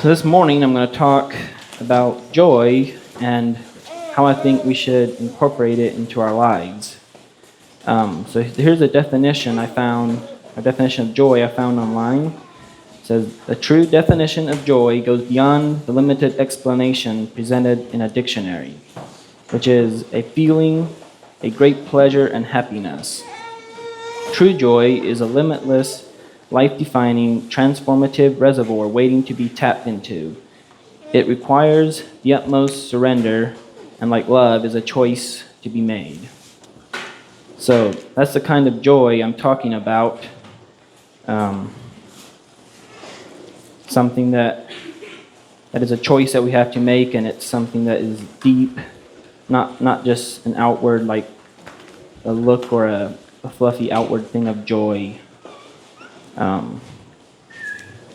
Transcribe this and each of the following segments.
This morning I'm going to talk about joy and how I think we should incorporate it into our lives. So here's a definition a definition of joy I found online. It says, the true definition of joy goes beyond the limited explanation presented in a dictionary, which is a feeling, a great pleasure and happiness. True joy is a limitless, life-defining, transformative reservoir waiting to be tapped into. It requires the utmost surrender, and like love, is a choice to be made. So that's the kind of joy I'm talking about. Something that is a choice that we have to make, and it's something that is deep, not just an outward, like a look or a fluffy outward thing of joy. I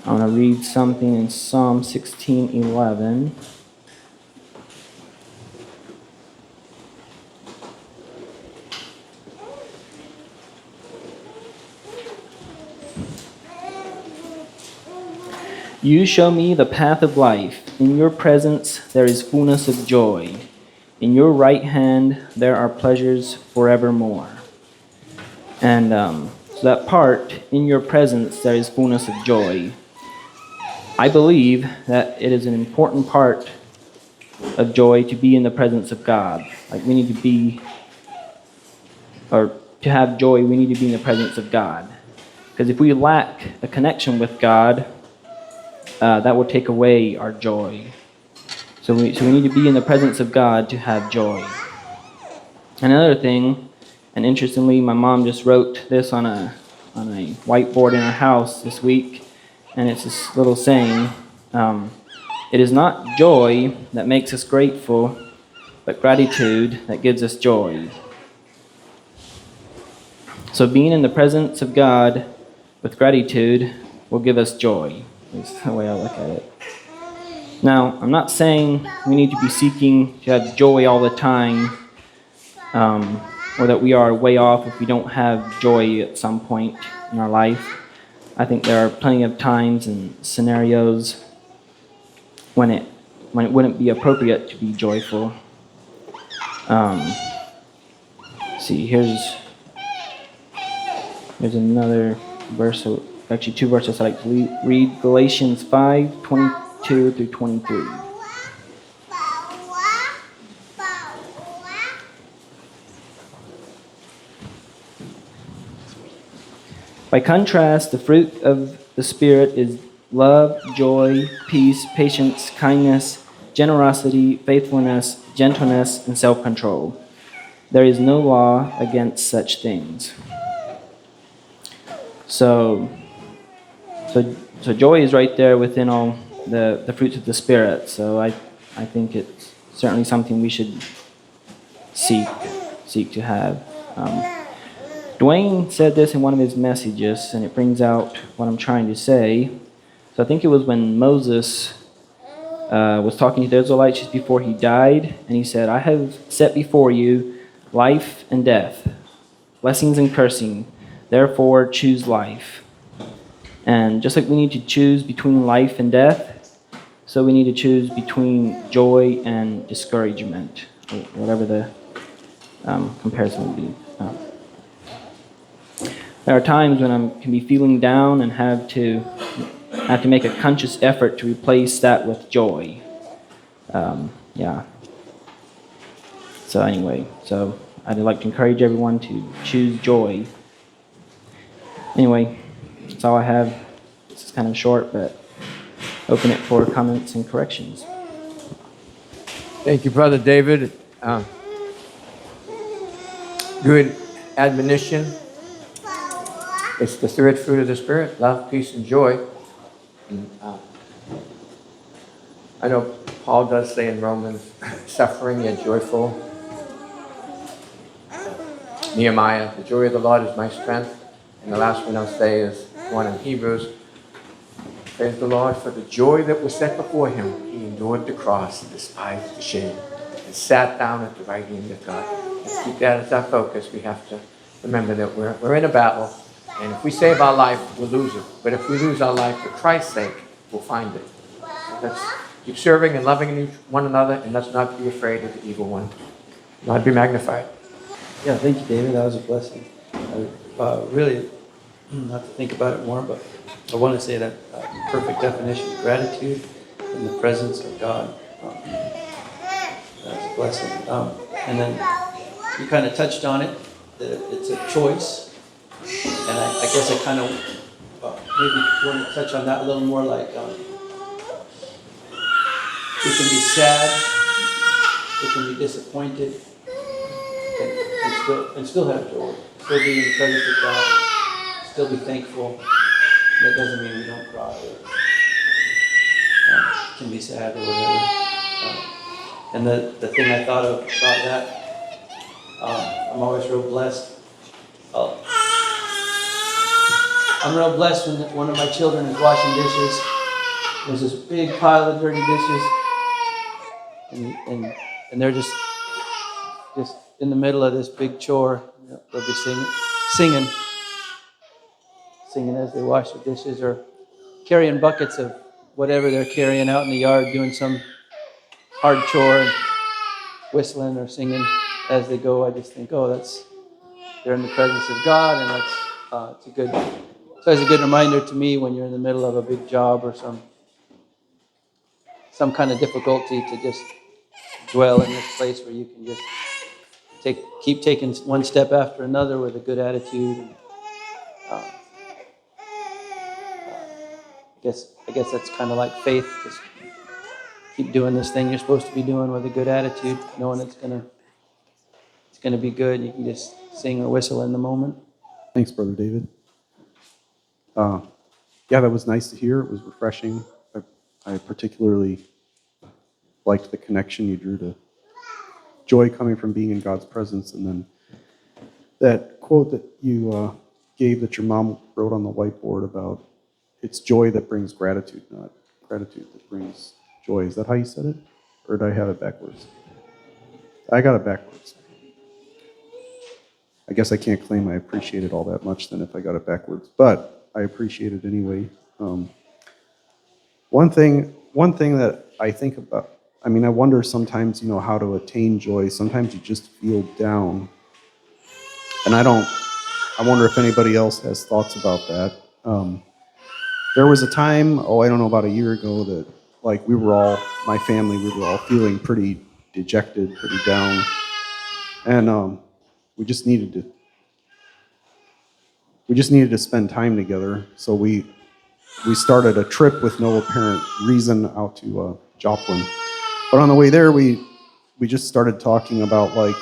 want to read something in Psalm 16:11. You show me the path of life. In your presence there is fullness of joy. In your right hand there are pleasures forevermore. And so that part, in your presence there is fullness of joy. I believe that it is an important part of joy to be in the presence of God. Like we need to be, or to have joy, we need to be in the presence of God. Because if we lack a connection with God, that will take away our joy. So we need to be in the presence of God to have joy. And another thing, and interestingly, my mom just wrote this on a whiteboard in our house this week, and it's this little saying, it is not joy that makes us grateful, but gratitude that gives us joy. So being in the presence of God with gratitude will give us joy. That's the way I look at it. Now, I'm not saying we need to be seeking to have joy all the time, or that we are way off if we don't have joy at some point in our life. I think there are plenty of times and scenarios when it wouldn't be appropriate to be joyful. See, here's another verse, actually two verses I like to read. Galatians 5:22 through 23. By contrast, the fruit of the Spirit is love, joy, peace, patience, kindness, generosity, faithfulness, gentleness, and self-control. There is no law against such things. So joy is right there within all the fruits of the Spirit. So I think it's certainly something we should seek to have. Dwayne said this in one of his messages, and it brings out what I'm trying to say. So I think it was when Moses was talking to the Israelites just before he died, and he said, I have set before you life and death, blessings and cursing. Therefore, choose life. And just like we need to choose between life and death, so we need to choose between joy and discouragement, or whatever the comparison would be. There are times when I can be feeling down and have to make a conscious effort to replace that with joy. So anyway, I'd like to encourage everyone to choose joy. Anyway, that's all I have. This is kind of short, but open it for comments and corrections. Thank you, Brother David. Good admonition. It's the third fruit of the Spirit, love, peace, and joy. And, I know Paul does say in Romans, suffering yet joyful. Nehemiah, the joy of the Lord is my strength. And the last one I'll say is one in Hebrews. Praise the Lord for the joy that was set before him. He endured the cross, despised the shame, and sat down at the right hand of God. Let's keep that as our focus. We have to remember that we're in a battle. And if we save our life, we'll lose it. But if we lose our life for Christ's sake, we'll find it. Let's keep serving and loving one another, and let's not be afraid of the evil one. God be magnified. Yeah, thank you, David. That was a blessing. Really, not to think about it more, but I want to say that perfect definition of gratitude in the presence of God. That's a blessing. And then you kind of touched on it, that it's a choice. And I guess I kind of maybe want to touch on that a little more, like we can be sad, we can be disappointed, and still have joy, still be in the presence of God, still be thankful. That doesn't mean we don't cry or can be sad or whatever. And the thing I thought of about that, I'm always real blessed. I'm real blessed when one of my children is washing dishes. There's this big pile of dirty dishes, and they're just in the middle of this big chore. They'll be singing as they wash their dishes, or carrying buckets of whatever they're carrying out in the yard, doing some hard chore, and whistling or singing as they go. I just think, they're in the presence of God, and it's always a good reminder to me when you're in the middle of a big job or some kind of difficulty, to just dwell in this place where you can just keep taking one step after another with a good attitude. And, I guess that's kind of like faith. Just keep doing this thing you're supposed to be doing with a good attitude, knowing it's gonna be good. You can just sing or whistle in the moment. Thanks, Brother David. Yeah, that was nice to hear. It was refreshing. I particularly liked the connection you drew to joy coming from being in God's presence, and then that quote that you gave that your mom wrote on the whiteboard about it's joy that brings gratitude, not gratitude that brings joy. Is that how you said it? Or did I have it backwards? I got it backwards. I guess I can't claim I appreciate it all that much then if I got it backwards, but I appreciate it anyway. One thing that I think about, I wonder sometimes, how to attain joy. Sometimes you just feel down. And I wonder if anybody else has thoughts about that. There was a time, I don't know, about a year ago that, like, my family, we were all feeling pretty dejected, pretty down. And we just needed to spend time together. So we started a trip with no apparent reason out to Joplin. But on the way there, we just started talking about, like,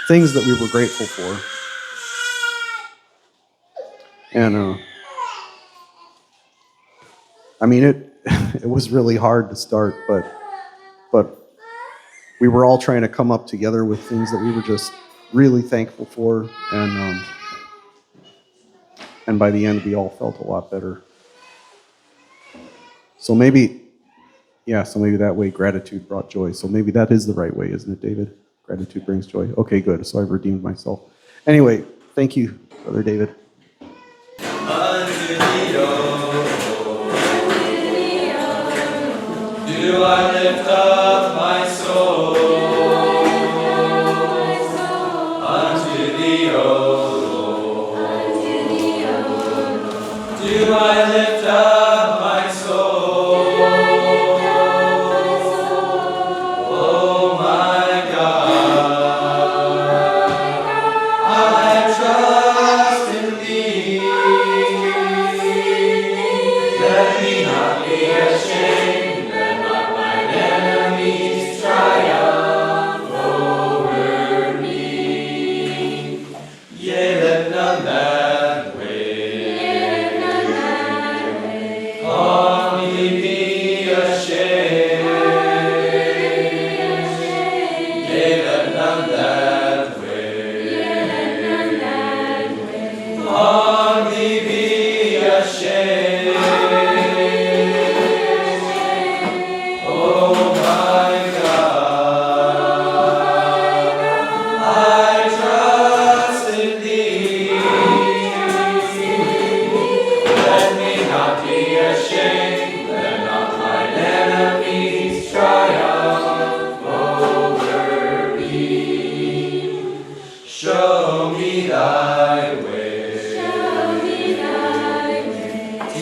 things that we were grateful for. And it was really hard to start, but we were all trying to come up together with things that we were just really thankful for, and by the end, we all felt a lot better. So maybe that way gratitude brought joy. So maybe that is the right way, isn't it, David? Gratitude brings joy. Okay, good. So I've redeemed myself. Anyway, thank you, Brother David. Do I lift up my soul unto thee, O Lord? Do I lift up my soul, oh my God? I trust in thee. Let me not be ashamed. Let not mine enemy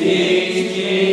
King,